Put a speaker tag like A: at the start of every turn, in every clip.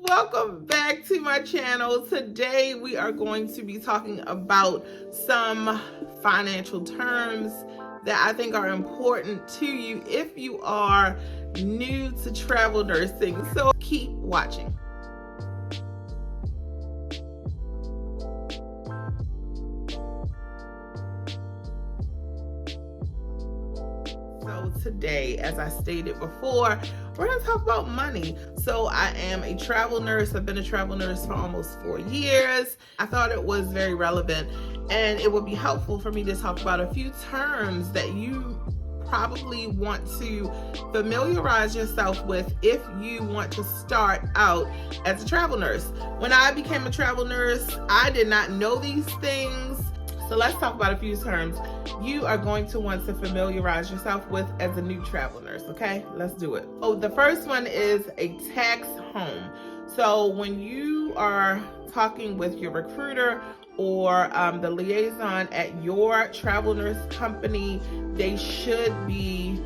A: Welcome back to my channel. Today we are going to be talking about some financial terms that I think are important to you if you are new to travel nursing. So keep watching. So today, as I stated before, we're going to talk about money. So I am a travel nurse. I've been a travel nurse for almost 4 years. I thought it was very relevant and it would be helpful for me to talk about a few terms that you probably want to familiarize yourself with if you want to start out as a travel nurse. When I became a travel nurse, I did not know these things. So let's talk about a few terms you are going to want to familiarize yourself with as a new travel nurse, okay? Let's do it. Oh, the first one is a tax home. So when you are talking with your recruiter or the liaison at your travel nurse company, they should be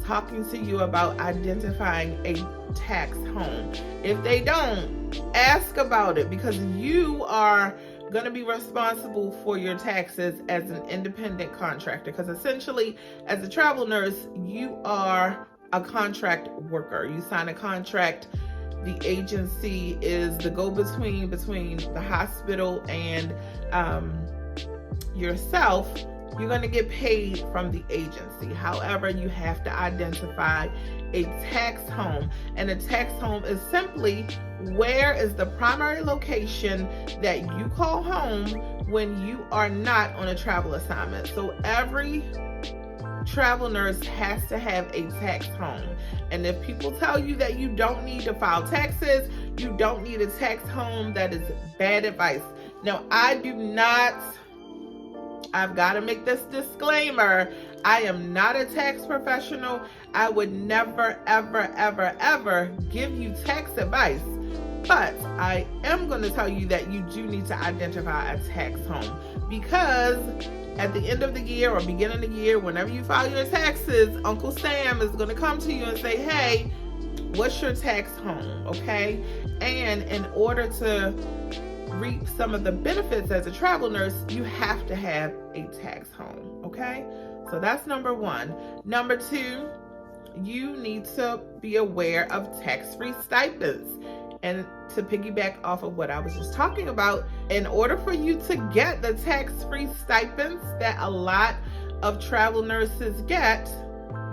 A: talking to you about identifying a tax home. If they don't, ask about it, because you are going to be responsible for your taxes as an independent contractor, because essentially as a travel nurse you are a contract worker. You sign a contract. The agency is the go-between between the hospital and yourself. You're going to get paid from the agency. However, you have to identify a tax home, and a tax home is simply where is the primary location that you call home when you are not on a travel assignment. So every travel nurse has to have a tax home. And if people tell you that you don't need to file taxes, you don't need a tax home, that is bad advice. Now, I've got to make this disclaimer. I am not a tax professional. I would never, ever, ever, ever give you tax advice. But I am going to tell you that you do need to identify a tax home, because at the end of the year or beginning of the year, whenever you file your taxes, Uncle Sam is going to come to you and say, hey, what's your tax home? Okay. And in order to reap some of the benefits as a travel nurse, you have to have a tax home. Okay. So that's number one. Number two, you need to be aware of tax-free stipends. And to piggyback off of what I was just talking about, in order for you to get the tax-free stipends that a lot of travel nurses get,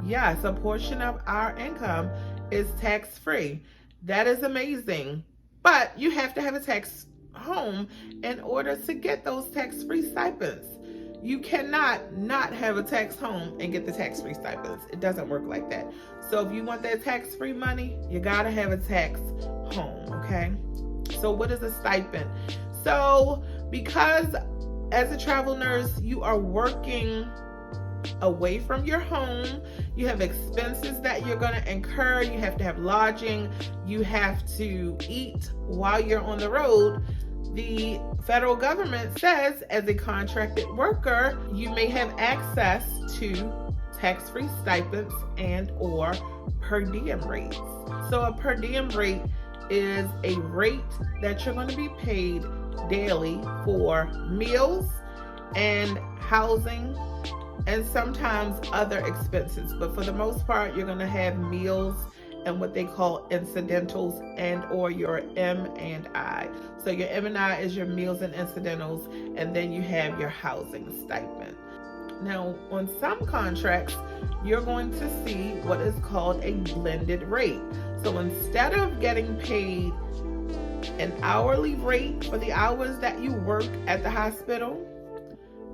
A: yes, a portion of our income is tax-free. That is amazing. But you have to have a tax home in order to get those tax-free stipends. You cannot not have a tax home and get the tax-free stipends. It doesn't work like that. So if you want that tax-free money, you gotta have a tax home, okay? So what is a stipend? So because as a travel nurse, you are working away from your home, you have expenses that you're gonna incur. You have to have lodging. You have to eat while you're on the road. The federal government says as a contracted worker, you may have access to tax-free stipends and or per diem rates. So a per diem rate is a rate that you're going to be paid daily for meals and housing and sometimes other expenses. But for the most part, you're going to have meals and what they call incidentals and or your M&I. So your M&I is your meals and incidentals, and then you have your housing stipend. Now, on some contracts, you're going to see what is called a blended rate. So instead of getting paid an hourly rate for the hours that you work at the hospital,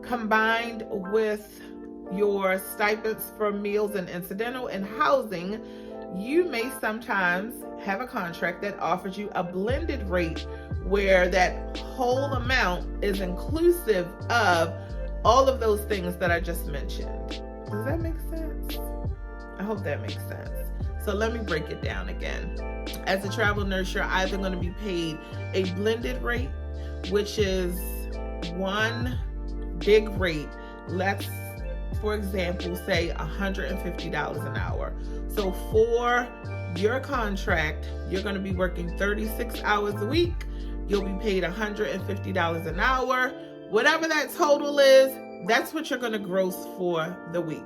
A: combined with your stipends for meals and incidental and housing, you may sometimes have a contract that offers you a blended rate where that whole amount is inclusive of all of those things that I just mentioned. Does that make sense? I hope that makes sense. So let me break it down again. As a travel nurse, you're either going to be paid a blended rate, which is one big rate. Let's, for example, say $150 an hour. So for your contract, you're going to be working 36 hours a week. You'll be paid $150 an hour. Whatever that total is, that's what you're going to gross for the week.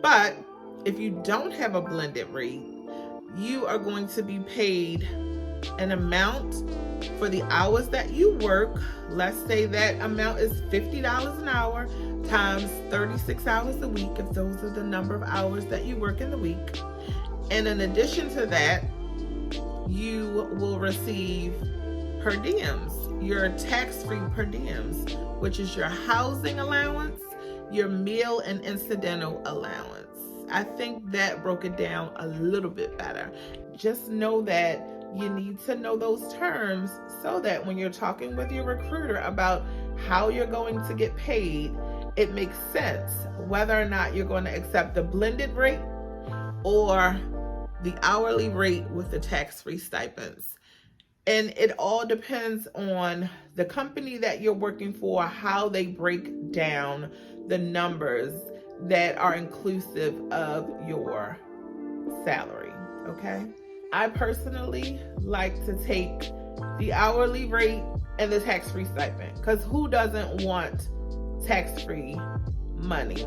A: But if you don't have a blended rate, you are going to be paid an amount for the hours that you work. Let's say that amount is $50 an hour times 36 hours a week, if those are the number of hours that you work in the week. And in addition to that, you will receive per diems, your tax-free per diems, which is your housing allowance, your meal and incidental allowance. I think that broke it down a little bit better. Just know that you need to know those terms so that when you're talking with your recruiter about how you're going to get paid, it makes sense whether or not you're going to accept the blended rate or the hourly rate with the tax-free stipends. And it all depends on the company that you're working for, how they break down the numbers that are inclusive of your salary, okay? I personally like to take the hourly rate and the tax-free stipend, because who doesn't want tax-free money?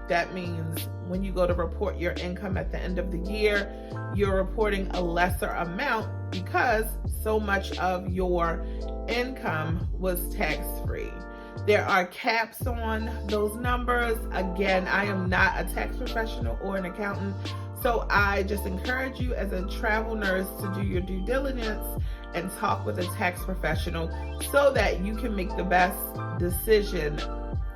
A: That means when you go to report your income at the end of the year, you're reporting a lesser amount because so much of your income was tax-free. There are caps on those numbers. Again, I am not a tax professional or an accountant, so I just encourage you as a travel nurse to do your due diligence and talk with a tax professional so that you can make the best decision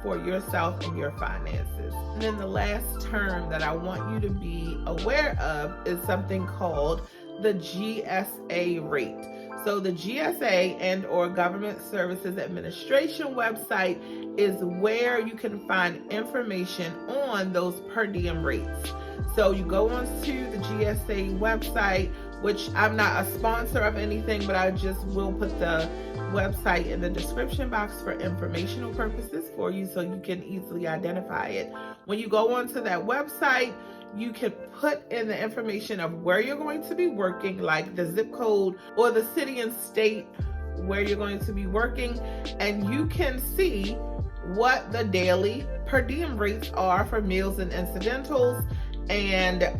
A: for yourself and your finances. And then the last term that I want you to be aware of is something called the GSA rate. So the GSA and or Government Services Administration website is where you can find information on those per diem rates. So you go on to the GSA website, which I'm not a sponsor of anything, but I just will put the website in the description box for informational purposes for you so you can easily identify it. When you go onto that website, you can put in the information of where you're going to be working, like the zip code or the city and state where you're going to be working, and you can see what the daily per diem rates are for meals and incidentals and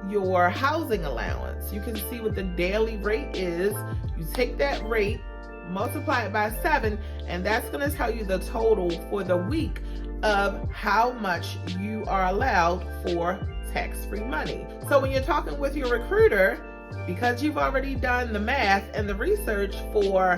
A: your housing allowance. You can see what the daily rate is. You take that rate, multiply it by 7, and that's going to tell you the total for the week of how much you are allowed for tax-free money. So when you're talking with your recruiter, because you've already done the math and the research for,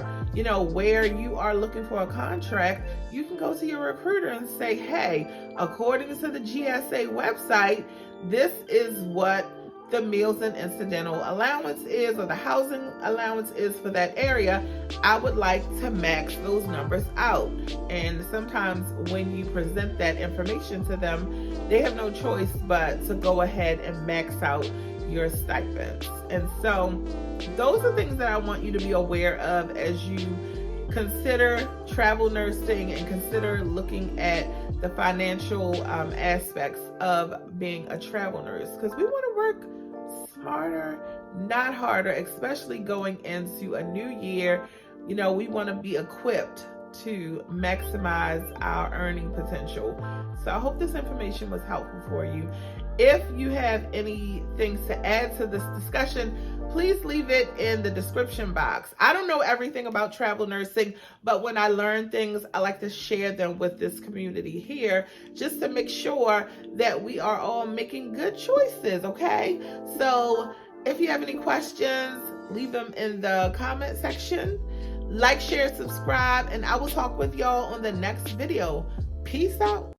A: where you are looking for a contract, you can go to your recruiter and say, hey, according to the GSA website, this is what the meals and incidental allowance is, or the housing allowance is for that area. I would like to max those numbers out. And sometimes when you present that information to them, they have no choice but to go ahead and max out your stipends. And so those are things that I want you to be aware of as you consider travel nursing and consider looking at the financial aspects of being a travel nurse, because we want to work smarter, not harder, especially going into a new year. We want to be equipped to maximize our earning potential. So I hope this information was helpful for you. If you have any things to add to this discussion, please leave it in the description box. I don't know everything about travel nursing, but when I learn things, I like to share them with this community here, just to make sure that we are all making good choices, okay? So if you have any questions, leave them in the comment section. Like, share, subscribe, and I will talk with y'all on the next video. Peace out.